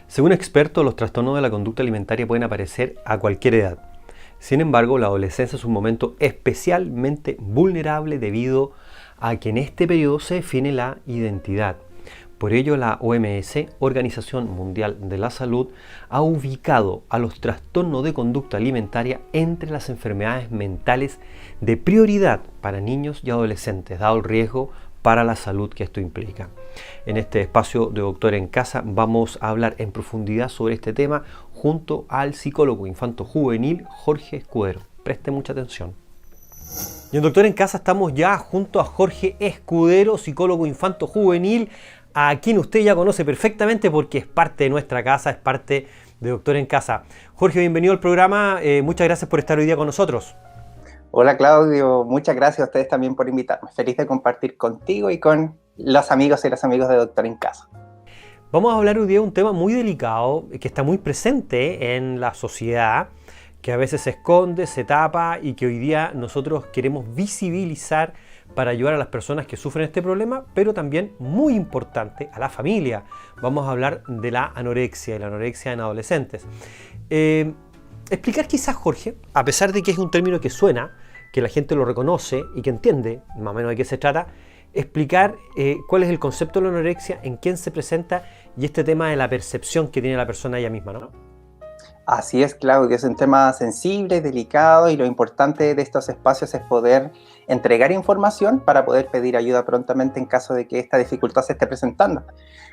Según expertos, los trastornos de la conducta alimentaria pueden aparecer a cualquier edad. Sin embargo, la adolescencia es un momento especialmente vulnerable debido a que en este periodo se define la identidad. Por ello, la OMS, Organización Mundial de la Salud, ha ubicado a los trastornos de conducta alimentaria entre las enfermedades mentales de prioridad para niños y adolescentes, dado el riesgo para la salud que esto implica. En este espacio de Doctor en Casa vamos a hablar en profundidad sobre este tema junto al psicólogo infanto-juvenil Jorge Escudero. Preste mucha atención. Y en Doctor en Casa estamos ya junto a Jorge Escudero, psicólogo infanto-juvenil, a quien usted ya conoce perfectamente porque es parte de nuestra casa, es parte de Doctor en Casa. Jorge, bienvenido al programa, muchas gracias por estar hoy día con nosotros. Hola Claudio, muchas gracias a ustedes también por invitarme. Feliz de compartir contigo y con los amigos y las amigas de Doctor en Casa. Vamos a hablar hoy día de un tema muy delicado que está muy presente en la sociedad, que a veces se esconde, se tapa y que hoy día nosotros queremos visibilizar para ayudar a las personas que sufren este problema, pero también, muy importante, a la familia. Vamos a hablar de la anorexia y la anorexia en adolescentes. Explicar quizás, Jorge, a pesar de que es un término que suena, que la gente lo reconoce y que entiende más o menos de qué se trata, explicar cuál es el concepto de la anorexia, en quién se presenta y este tema de la percepción que tiene la persona ella misma, ¿no? Así es, Claudio, es un tema sensible, delicado, y lo importante de estos espacios es poder entregar información para poder pedir ayuda prontamente en caso de que esta dificultad se esté presentando.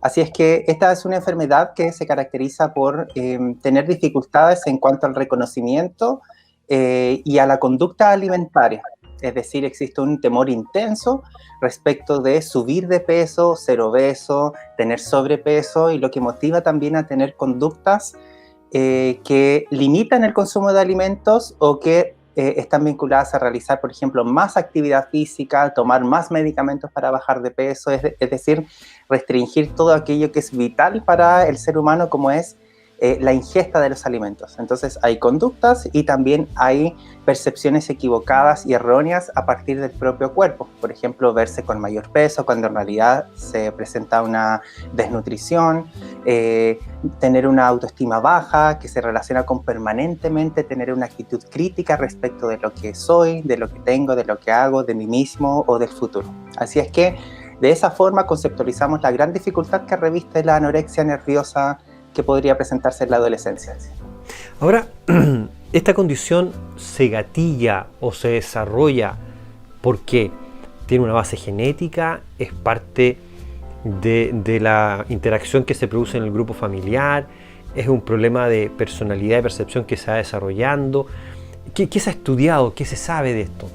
Así es que esta es una enfermedad que se caracteriza por tener dificultades en cuanto al reconocimiento y a la conducta alimentaria. Es decir, existe un temor intenso respecto de subir de peso, ser obeso, tener sobrepeso, y lo que motiva también a tener conductas que limitan el consumo de alimentos o que están vinculadas a realizar, por ejemplo, más actividad física, tomar más medicamentos para bajar de peso, es decir, restringir todo aquello que es vital para el ser humano, como es la ingesta de los alimentos. Entonces hay conductas y también hay percepciones equivocadas y erróneas a partir del propio cuerpo. Por ejemplo, verse con mayor peso cuando en realidad se presenta una desnutrición, tener una autoestima baja que se relaciona con permanentemente tener una actitud crítica respecto de lo que soy, de lo que tengo, de lo que hago, de mí mismo o del futuro. Así es que de esa forma conceptualizamos la gran dificultad que reviste la anorexia nerviosa que podría presentarse en la adolescencia. Ahora, ¿esta condición se gatilla o se desarrolla porque tiene una base genética, es parte de la interacción que se produce en el grupo familiar, es un problema de personalidad y percepción que se va desarrollando? ¿Qué se ha estudiado? ¿Qué se sabe de esto?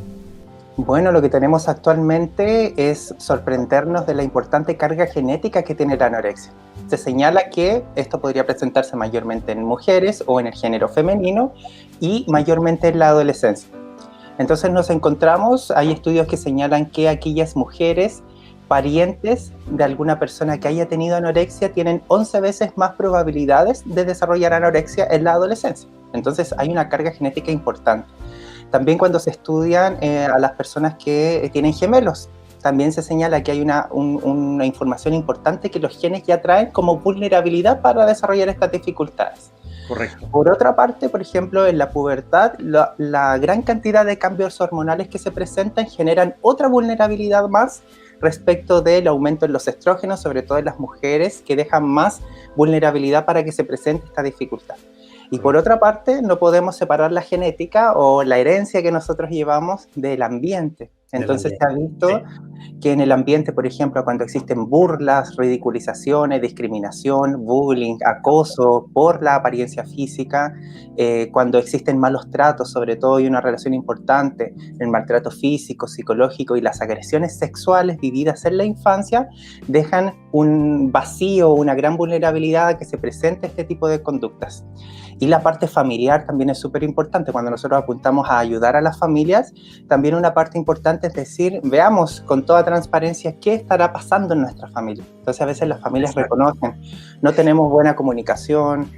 Bueno, lo que tenemos actualmente es sorprendernos de la importante carga genética que tiene la anorexia. Se señala que esto podría presentarse mayormente en mujeres o en el género femenino y mayormente en la adolescencia. Entonces nos encontramos, hay estudios que señalan que aquellas mujeres parientes de alguna persona que haya tenido anorexia tienen 11 veces más probabilidades de desarrollar anorexia en la adolescencia. Entonces hay una carga genética importante. También cuando se estudian a las personas que tienen gemelos, también se señala que hay una información importante que los genes ya traen como vulnerabilidad para desarrollar estas dificultades. Correcto. Por otra parte, por ejemplo, en la pubertad, la gran cantidad de cambios hormonales que se presentan generan otra vulnerabilidad más respecto del aumento en los estrógenos, sobre todo en las mujeres, que dejan más vulnerabilidad para que se presente esta dificultad. Y por otra parte, no podemos separar la genética o la herencia que nosotros llevamos del ambiente. Entonces se ha visto que en el ambiente, por ejemplo, cuando existen burlas, ridiculizaciones, discriminación, bullying, acoso por la apariencia física, cuando existen malos tratos, sobre todo, y una relación importante, el maltrato físico, psicológico y las agresiones sexuales vividas en la infancia, dejan un vacío, una gran vulnerabilidad a que se presente este tipo de conductas. Y la parte familiar también es súper importante. Cuando nosotros apuntamos a ayudar a las familias, también una parte importante es decir, veamos con toda transparencia qué estará pasando en nuestra familia. Entonces a veces las familias reconocen, no tenemos buena comunicación,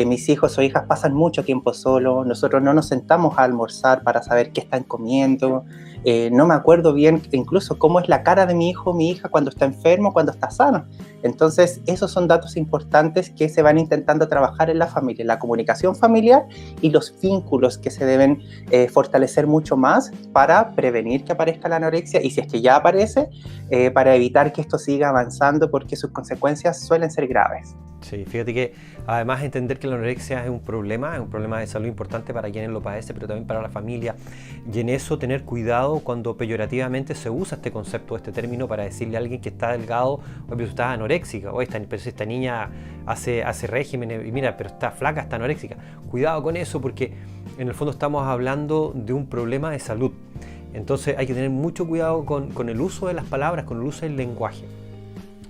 mis hijos o hijas pasan mucho tiempo solos, nosotros no nos sentamos a almorzar para saber qué están comiendo, no me acuerdo bien incluso cómo es la cara de mi hijo o mi hija cuando está enfermo, cuando está sano. Entonces, esos son datos importantes que se van intentando trabajar en la familia, la comunicación familiar y los vínculos que se deben fortalecer mucho más para prevenir que aparezca la anorexia y si es que ya aparece, para evitar que esto siga avanzando porque sus consecuencias suelen ser graves. Sí, fíjate que además entender que la anorexia es un problema de salud importante para quienes lo padecen, pero también para la familia. Y en eso tener cuidado cuando peyorativamente se usa este concepto, este término para decirle a alguien que está delgado, oye, pero tú estás anoréxica, o esta niña hace régimen y mira, pero está flaca, está anoréxica. Cuidado con eso porque en el fondo estamos hablando de un problema de salud. Entonces hay que tener mucho cuidado con el uso de las palabras, con el uso del lenguaje.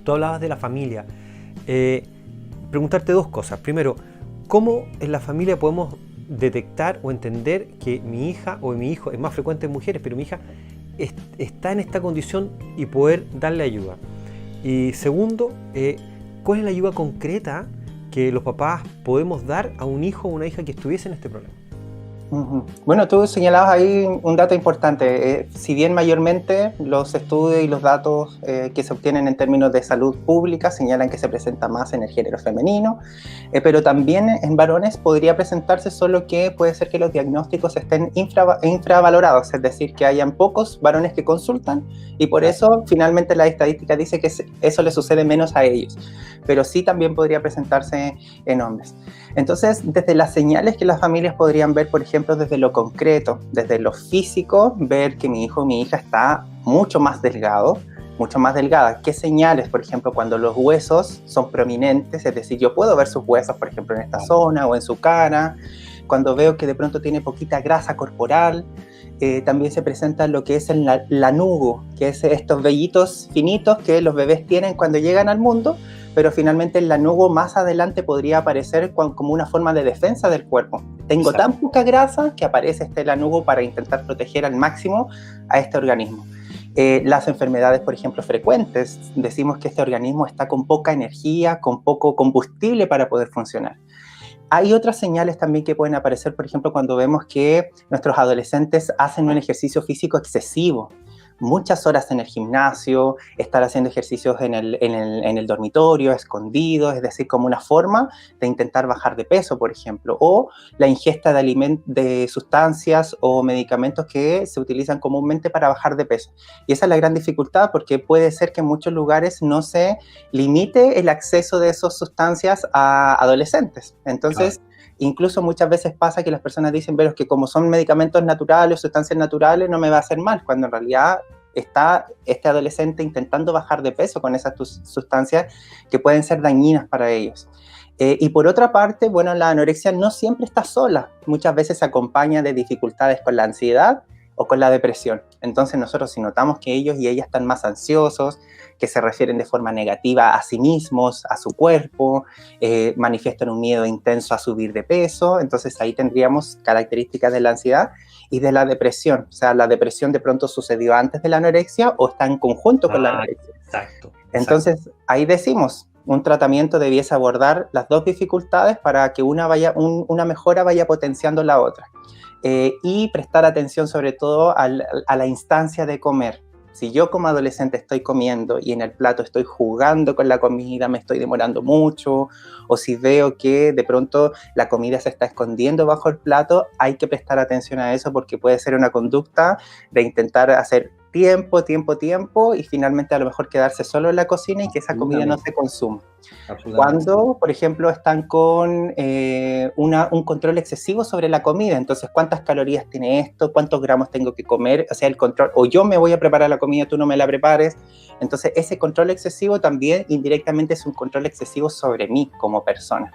Tú hablabas de la familia. Preguntarte dos cosas. Primero, ¿cómo en la familia podemos detectar o entender que mi hija o mi hijo, es más frecuente en mujeres, pero mi hija está en esta condición y poder darle ayuda? Y segundo, ¿cuál es la ayuda concreta que los papás podemos dar a un hijo o una hija que estuviese en este problema? Bueno, tú señalabas ahí un dato importante. Si bien mayormente los estudios y los datos que se obtienen en términos de salud pública señalan que se presenta más en el género femenino, pero también en varones podría presentarse, solo que puede ser que los diagnósticos estén infravalorados, es decir, que hayan pocos varones que consultan y por eso finalmente la estadística dice que eso le sucede menos a ellos, pero sí también podría presentarse en hombres. Entonces, desde las señales que las familias podrían ver, por ejemplo, desde lo concreto, desde lo físico, ver que mi hijo o mi hija está mucho más delgado, mucho más delgada. ¿Qué señales? Por ejemplo, cuando los huesos son prominentes, es decir, yo puedo ver sus huesos, por ejemplo, en esta zona o en su cara. Cuando veo que de pronto tiene poquita grasa corporal, también se presenta lo que es el lanugo, que es estos vellitos finitos que los bebés tienen cuando llegan al mundo, pero finalmente el lanugo más adelante podría aparecer como una forma de defensa del cuerpo. Tengo tan poca grasa que aparece este lanugo para intentar proteger al máximo a este organismo. Las enfermedades, por ejemplo, frecuentes, decimos que este organismo está con poca energía, con poco combustible para poder funcionar. Hay otras señales también que pueden aparecer, por ejemplo, cuando vemos que nuestros adolescentes hacen un ejercicio físico excesivo, muchas horas en el gimnasio, estar haciendo ejercicios en el dormitorio, escondidos, es decir, como una forma de intentar bajar de peso, por ejemplo, o la ingesta de sustancias o medicamentos que se utilizan comúnmente para bajar de peso. Y esa es la gran dificultad, porque puede ser que en muchos lugares no se limite el acceso de esas sustancias a adolescentes. Entonces, claro, incluso muchas veces pasa que las personas dicen, pero es que como son medicamentos naturales o sustancias naturales, no me va a hacer mal, cuando en realidad está este adolescente intentando bajar de peso con esas sustancias que pueden ser dañinas para ellos. Y por otra parte, bueno, la anorexia no siempre está sola, muchas veces se acompaña de dificultades con la ansiedad o con la depresión. Entonces nosotros, si notamos que ellos y ellas están más ansiosos, que se refieren de forma negativa a sí mismos, a su cuerpo, manifiestan un miedo intenso a subir de peso, entonces ahí tendríamos características de la ansiedad y de la depresión. O sea, la depresión de pronto sucedió antes de la anorexia o está en conjunto con la anorexia. Exacto. Entonces, ahí decimos, un tratamiento debiese abordar las dos dificultades para que una mejora vaya potenciando la otra. Y prestar atención sobre todo a la instancia de comer. Si yo como adolescente estoy comiendo y en el plato estoy jugando con la comida, me estoy demorando mucho, o si veo que de pronto la comida se está escondiendo bajo el plato, hay que prestar atención a eso porque puede ser una conducta de intentar hacer tiempo y finalmente a lo mejor quedarse solo en la cocina y que esa comida no se consuma. Cuando, por ejemplo, están con un control excesivo sobre la comida, entonces, ¿cuántas calorías tiene esto? ¿Cuántos gramos tengo que comer? O sea, el control, o yo me voy a preparar la comida, tú no me la prepares. Entonces, ese control excesivo también indirectamente es un control excesivo sobre mí como persona.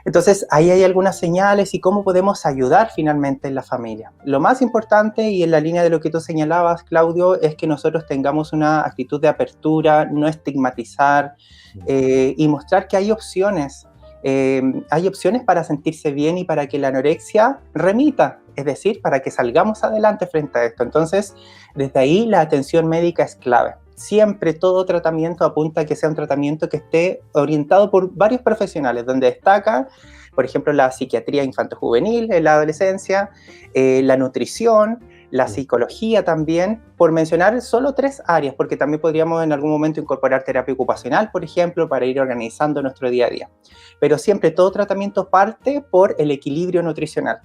Entonces, ahí hay algunas señales y cómo podemos ayudar finalmente en la familia. Lo más importante, y en la línea de lo que tú señalabas, Claudio, es que nosotros tengamos una actitud de apertura, no estigmatizar y mostrar que hay opciones. Hay opciones para sentirse bien y para que la anorexia remita, es decir, para que salgamos adelante frente a esto. Entonces, desde ahí la atención médica es clave. Siempre todo tratamiento apunta a que sea un tratamiento que esté orientado por varios profesionales, donde destaca, por ejemplo, la psiquiatría infanto-juvenil en la adolescencia, la nutrición, la psicología también, por mencionar solo 3 áreas, porque también podríamos en algún momento incorporar terapia ocupacional, por ejemplo, para ir organizando nuestro día a día. Pero siempre todo tratamiento parte por el equilibrio nutricional.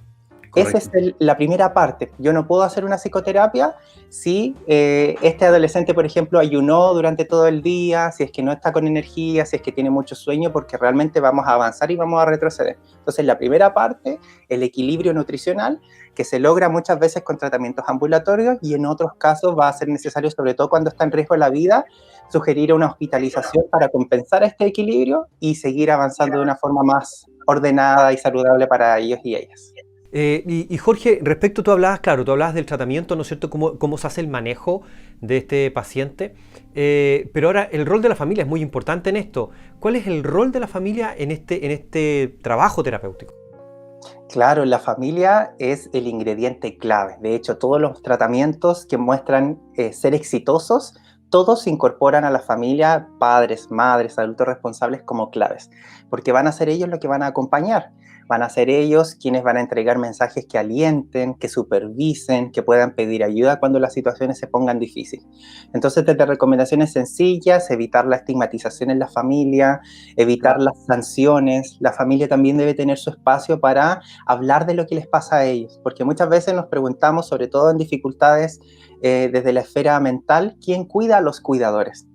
Correcto. Esa es la primera parte. Yo no puedo hacer una psicoterapia si este adolescente, por ejemplo, ayunó durante todo el día, si es que no está con energía, si es que tiene mucho sueño, porque realmente vamos a avanzar y vamos a retroceder. Entonces, la primera parte, el equilibrio nutricional, que se logra muchas veces con tratamientos ambulatorios y en otros casos va a ser necesario, sobre todo cuando está en riesgo la vida, sugerir una hospitalización para compensar este equilibrio y seguir avanzando de una forma más ordenada y saludable para ellos y ellas. Y Jorge, respecto, tú hablabas del tratamiento, ¿no es cierto?, cómo se hace el manejo de este paciente, pero ahora el rol de la familia es muy importante en esto. ¿Cuál es el rol de la familia en este trabajo terapéutico? Claro, la familia es el ingrediente clave. De hecho, todos los tratamientos que muestran ser exitosos, todos incorporan a la familia, padres, madres, adultos responsables como claves, porque van a ser ellos los que van a acompañar. Van a ser ellos quienes van a entregar mensajes que alienten, que supervisen, que puedan pedir ayuda cuando las situaciones se pongan difíciles. Entonces, desde recomendaciones sencillas, evitar la estigmatización en la familia, evitar las sanciones. La familia también debe tener su espacio para hablar de lo que les pasa a ellos, porque muchas veces nos preguntamos, sobre todo en dificultades desde la esfera mental, ¿quién cuida a los cuidadores?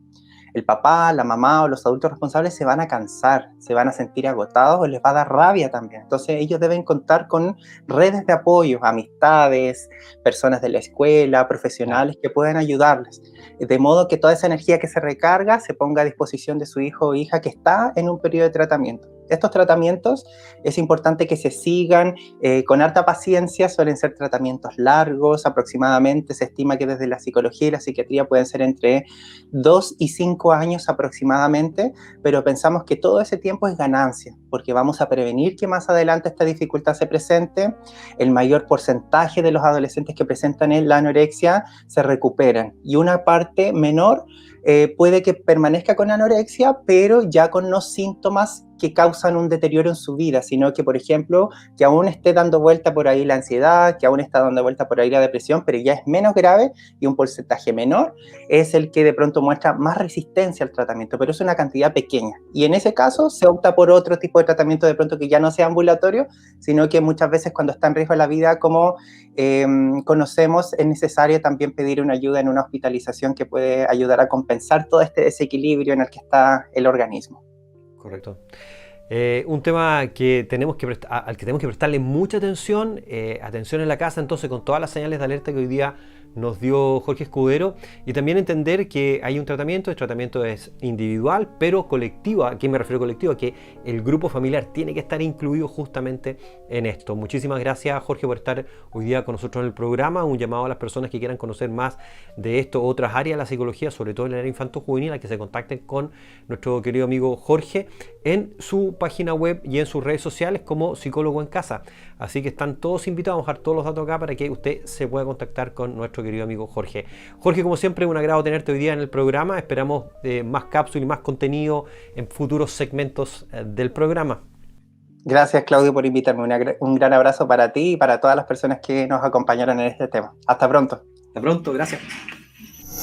El papá, la mamá o los adultos responsables se van a cansar, se van a sentir agotados o les va a dar rabia también. Entonces ellos deben contar con redes de apoyo, amistades, personas de la escuela, profesionales que puedan ayudarles. De modo que toda esa energía que se recarga se ponga a disposición de su hijo o hija que está en un periodo de tratamiento. Estos tratamientos es importante que se sigan con harta paciencia, suelen ser tratamientos largos, aproximadamente se estima que desde la psicología y la psiquiatría pueden ser entre 2 y 5 años aproximadamente, pero pensamos que todo ese tiempo es ganancia, porque vamos a prevenir que más adelante esta dificultad se presente. El mayor porcentaje de los adolescentes que presentan la anorexia se recuperan y una parte menor puede que permanezca con anorexia, pero ya con los síntomas que causan un deterioro en su vida, sino que, por ejemplo, que aún esté dando vuelta por ahí la ansiedad, que aún está dando vuelta por ahí la depresión, pero ya es menos grave y un porcentaje menor es el que de pronto muestra más resistencia al tratamiento, pero es una cantidad pequeña. Y en ese caso se opta por otro tipo de tratamiento de pronto que ya no sea ambulatorio, sino que muchas veces cuando está en riesgo la vida, como conocemos, es necesario también pedir una ayuda en una hospitalización que puede ayudar a compensar todo este desequilibrio en el que está el organismo. Correcto. Un tema que al que tenemos que prestarle mucha atención, atención en la casa, entonces, con todas las señales de alerta que hoy día nos dio Jorge Escudero, y también entender que hay un tratamiento, el tratamiento es individual, pero colectivo. ¿A qué me refiero colectivo? A que el grupo familiar tiene que estar incluido justamente en esto. Muchísimas gracias, Jorge, por estar hoy día con nosotros en el programa. Un llamado a las personas que quieran conocer más de esto, otras áreas de la psicología, sobre todo en el área infanto-juvenil, a que se contacten con nuestro querido amigo Jorge en su página web y en sus redes sociales como Psicólogo en Casa. Así que están todos invitados a dejar todos los datos acá para que usted se pueda contactar con nuestro querido amigo Jorge. Jorge, como siempre, un agrado tenerte hoy día en el programa. Esperamos más cápsulas y más contenido en futuros segmentos del programa. Gracias, Claudio, por invitarme. Un gran abrazo para ti y para todas las personas que nos acompañaron en este tema. Hasta pronto. Hasta pronto, gracias.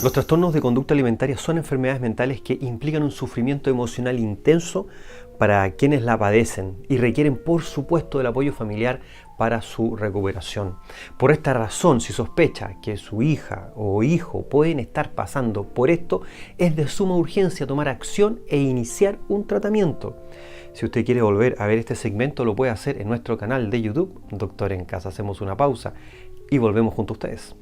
Los trastornos de conducta alimentaria son enfermedades mentales que implican un sufrimiento emocional intenso para quienes la padecen y requieren, por supuesto, del apoyo familiar para su recuperación. Por esta razón, si sospecha que su hija o hijo pueden estar pasando por esto, es de suma urgencia tomar acción e iniciar un tratamiento. Si usted quiere volver a ver este segmento, lo puede hacer en nuestro canal de YouTube, Doctor en Casa. Hacemos una pausa y volvemos junto a ustedes.